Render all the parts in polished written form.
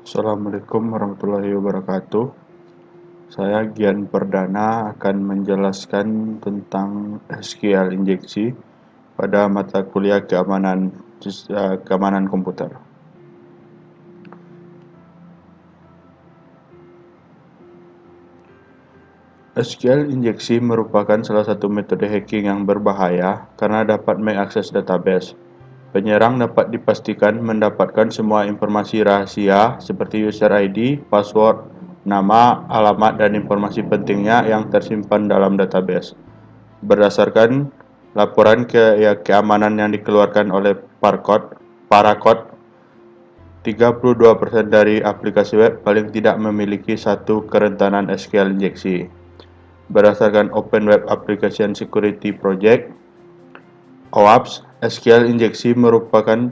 Assalamualaikum warahmatullahi wabarakatuh. Saya Gian Perdana akan menjelaskan tentang SQL injeksi pada mata kuliah keamanan komputer. SQL injeksi merupakan salah satu metode hacking yang berbahaya karena dapat mengakses database. Penyerang dapat dipastikan mendapatkan semua informasi rahasia seperti user ID, password, nama, alamat, dan informasi pentingnya yang tersimpan dalam database. Berdasarkan laporan keamanan yang dikeluarkan oleh Paracode, 32% dari aplikasi web paling tidak memiliki satu kerentanan SQL injeksi. Berdasarkan Open Web Application Security Project, OWASP, SQL injeksi merupakan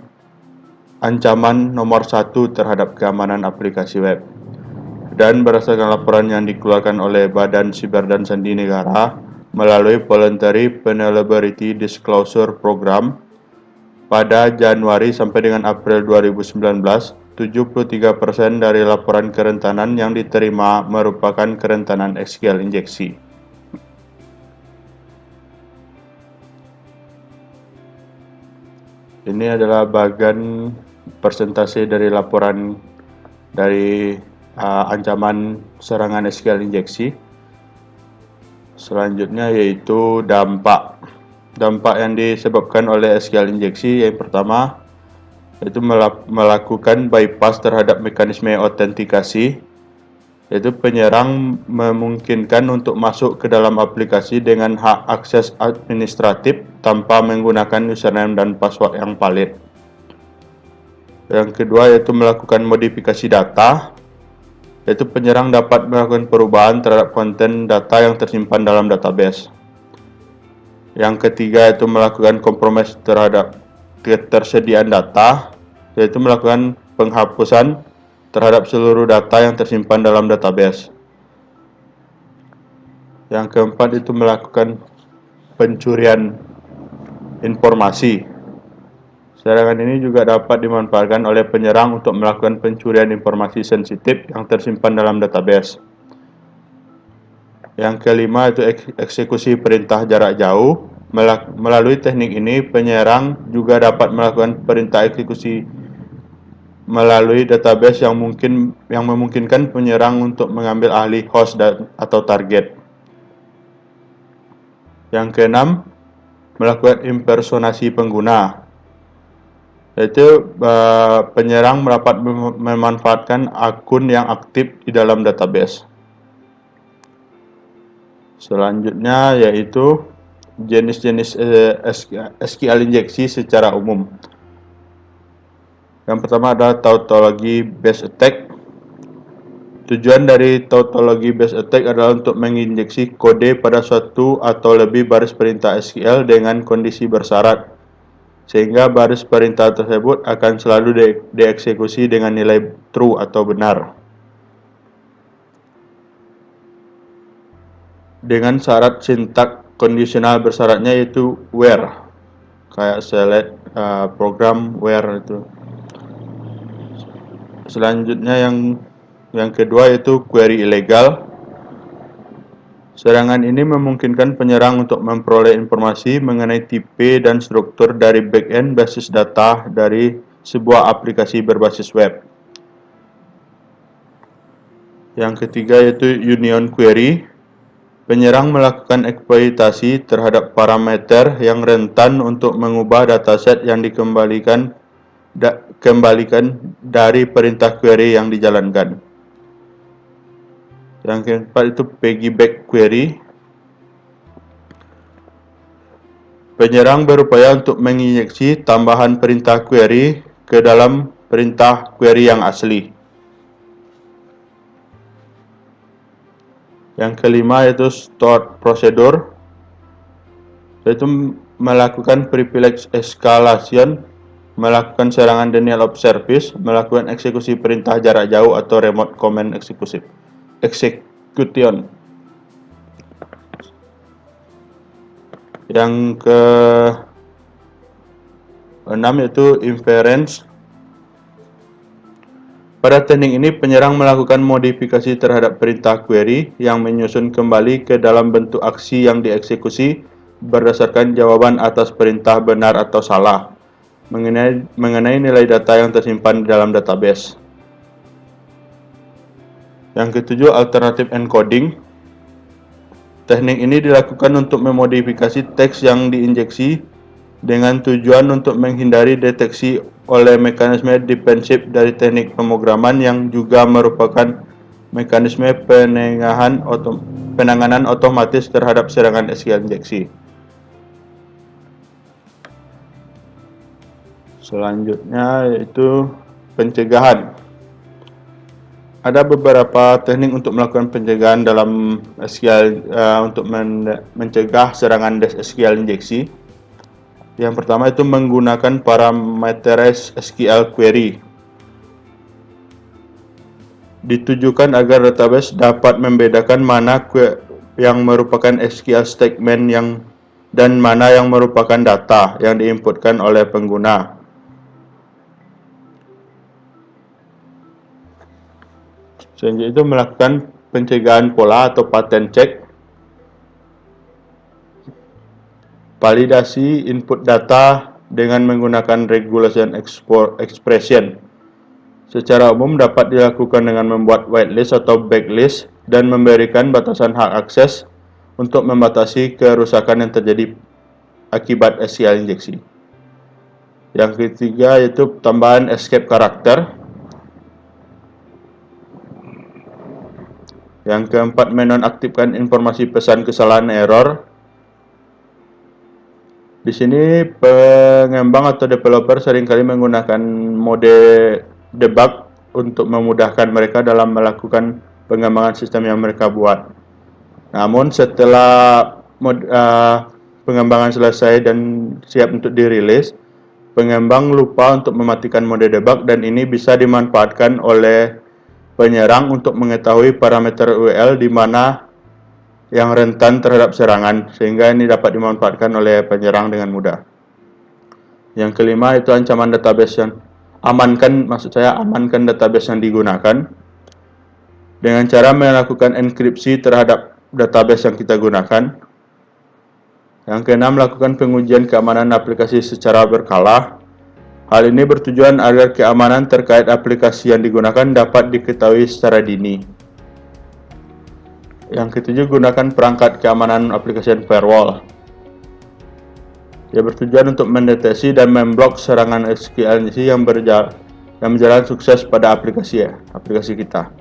ancaman nomor 1 terhadap keamanan aplikasi web. Dan berdasarkan laporan yang dikeluarkan oleh Badan Siber dan Sandi Negara melalui Voluntary Vulnerability Disclosure Program pada Januari sampai dengan April 2019, 73% dari laporan kerentanan yang diterima merupakan kerentanan SQL injeksi. Ini adalah bagian persentase dari laporan dari ancaman serangan SQL injeksi. Selanjutnya yaitu dampak yang disebabkan oleh SQL injeksi. Yang pertama yaitu melakukan bypass terhadap mekanisme autentikasi, yaitu penyerang memungkinkan untuk masuk ke dalam aplikasi dengan hak akses administratif tanpa menggunakan username dan password yang valid. Yang kedua yaitu melakukan modifikasi data, yaitu penyerang dapat melakukan perubahan terhadap konten data yang tersimpan dalam database. Yang ketiga yaitu melakukan kompromis terhadap ketersediaan data, yaitu melakukan penghapusan terhadap seluruh data yang tersimpan dalam database. Yang keempat itu melakukan pencurian informasi. Serangan ini juga dapat dimanfaatkan oleh penyerang untuk melakukan pencurian informasi sensitif yang tersimpan dalam database. Yang kelima itu eksekusi perintah jarak jauh. Melalui teknik ini, penyerang juga dapat melakukan perintah eksekusi melalui database yang memungkinkan penyerang untuk mengambil alih host atau target. Yang keenam, melakukan impersonasi pengguna, yaitu penyerang dapat memanfaatkan akun yang aktif di dalam database. Selanjutnya yaitu jenis-jenis SQL injeksi secara umum. Yang pertama adalah tautology based attack. Tujuan dari tautology based attack adalah untuk menginjeksi kode pada suatu atau lebih baris perintah SQL dengan kondisi bersyarat, sehingga baris perintah tersebut akan selalu dieksekusi dengan nilai true atau benar. Dengan syarat sintak kondisional bersyaratnya yaitu where, kayak select program where itu. Selanjutnya yang kedua yaitu query ilegal. Serangan ini memungkinkan penyerang untuk memperoleh informasi mengenai tipe dan struktur dari backend basis data dari sebuah aplikasi berbasis web. Yang ketiga yaitu union query. Penyerang melakukan eksploitasi terhadap parameter yang rentan untuk mengubah dataset yang dikembalikan dari perintah query yang dijalankan. Yang keempat itu piggyback query. Penyerang berupaya untuk menginjeksi tambahan perintah query ke dalam perintah query yang asli. Yang kelima yaitu stored procedure, yaitu melakukan privilege escalation, melakukan serangan denial of service, melakukan eksekusi perintah jarak jauh atau remote command execution. Yang ke-6 yaitu inference. Pada teknik ini, penyerang melakukan modifikasi terhadap perintah query yang menyusun kembali ke dalam bentuk aksi yang dieksekusi berdasarkan jawaban atas perintah benar atau salah mengenai nilai data yang tersimpan di dalam database. Yang ketujuh, alternative encoding. Teknik ini dilakukan untuk memodifikasi teks yang diinjeksi dengan tujuan untuk menghindari deteksi oleh mekanisme defensif dari teknik pemrograman yang juga merupakan mekanisme penanganan otomatis terhadap serangan SQL injeksi. Selanjutnya yaitu pencegahan. Ada beberapa teknik untuk melakukan pencegahan dalam SQL untuk mencegah serangan SQL injeksi. Yang pertama itu menggunakan parameterized SQL query. Ditujukan agar database dapat membedakan mana yang merupakan SQL statement dan mana yang merupakan data yang diinputkan oleh pengguna. Selanjutnya itu melakukan pencegahan pola atau pattern check. Validasi input data dengan menggunakan regulation expression. Secara umum dapat dilakukan dengan membuat whitelist atau blacklist dan memberikan batasan hak akses untuk membatasi kerusakan yang terjadi akibat SQL injeksi. Yang ketiga yaitu tambahan escape karakter. Yang keempat, menonaktifkan informasi pesan kesalahan error. Di sini pengembang atau developer seringkali menggunakan mode debug untuk memudahkan mereka dalam melakukan pengembangan sistem yang mereka buat. Namun setelah pengembangan selesai dan siap untuk dirilis, pengembang lupa untuk mematikan mode debug dan ini bisa dimanfaatkan oleh penyerang untuk mengetahui parameter URL di mana yang rentan terhadap serangan, sehingga ini dapat dimanfaatkan oleh penyerang dengan mudah. Yang kelima itu ancaman database yang amankan database yang digunakan dengan cara melakukan enkripsi terhadap database yang kita gunakan. Yang keenam, melakukan pengujian keamanan aplikasi secara berkala. Hal ini bertujuan agar keamanan terkait aplikasi yang digunakan dapat diketahui secara dini. Yang ketujuh, gunakan perangkat keamanan aplikasi firewall. Ia bertujuan untuk mendeteksi dan memblok serangan SQL injeksi yang berjalan sukses pada aplikasi kita.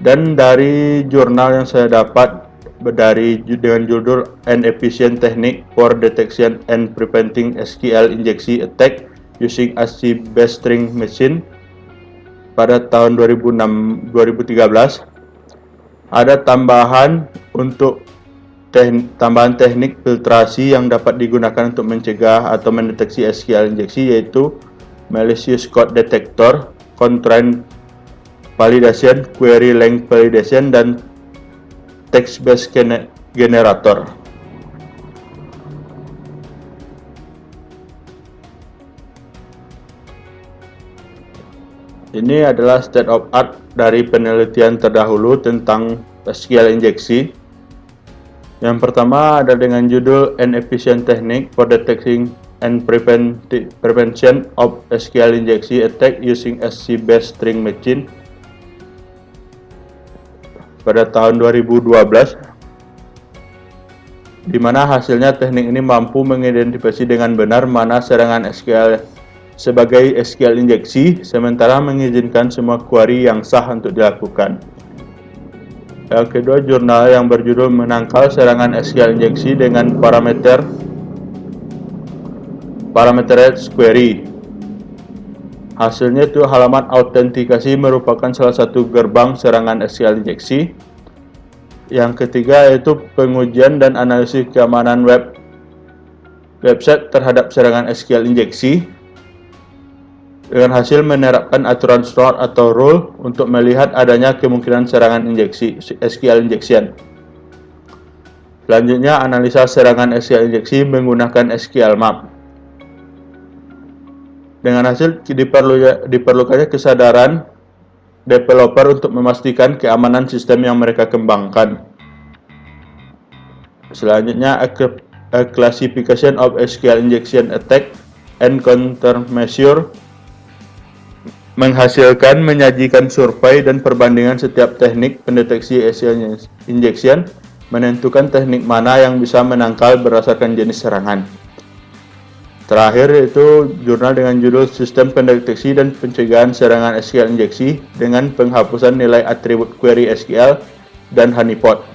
Dan dari jurnal yang saya dapat dengan judul An Efficient Technique for Detection and Preventing SQL Injection Attack Using ASCII-Based String Machine pada tahun 2013. Ada tambahan teknik filtrasi yang dapat digunakan untuk mencegah atau mendeteksi SQL injeksi, yaitu malicious code detector, constraint validation, query length validation, dan text based generator. Ini adalah state of art dari penelitian terdahulu tentang SQL injeksi. Yang pertama ada dengan judul An Efficient Technique for Detecting and Prevention of SQL Injection Attack Using ASCII-Based String Machine pada tahun 2012, di mana hasilnya teknik ini mampu mengidentifikasi dengan benar mana serangan SQL sebagai SQL injeksi, sementara mengizinkan semua query yang sah untuk dilakukan. Yang kedua, jurnal yang berjudul Menangkal Serangan SQL Injeksi dengan Parameterized Query. Hasilnya itu halaman autentikasi merupakan salah satu gerbang serangan SQL injeksi. Yang ketiga yaitu pengujian dan analisis keamanan website terhadap serangan SQL injeksi, dengan hasil menerapkan aturan store atau rule untuk melihat adanya kemungkinan serangan SQL injection. Selanjutnya, analisa serangan SQL injeksi menggunakan SQL map. Dengan hasil diperlukannya kesadaran developer untuk memastikan keamanan sistem yang mereka kembangkan. Selanjutnya, a classification of SQL injection attack and countermeasure menghasilkan menyajikan survei dan perbandingan setiap teknik pendeteksi SQL injection, menentukan teknik mana yang bisa menangkal berdasarkan jenis serangan. Terakhir yaitu jurnal dengan judul Sistem Pendeteksi dan Pencegahan Serangan SQL Injeksi dengan Penghapusan Nilai Atribut Query SQL dan Honeypot.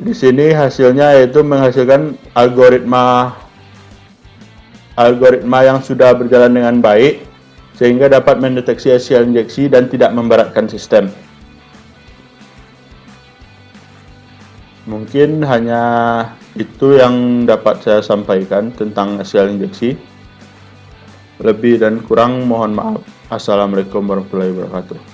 Di sini hasilnya yaitu menghasilkan algoritma yang sudah berjalan dengan baik sehingga dapat mendeteksi SQL injeksi dan tidak memberatkan sistem. Mungkin hanya itu yang dapat saya sampaikan tentang SQL injeksi. Lebih dan kurang mohon maaf. Assalamualaikum warahmatullahi wabarakatuh.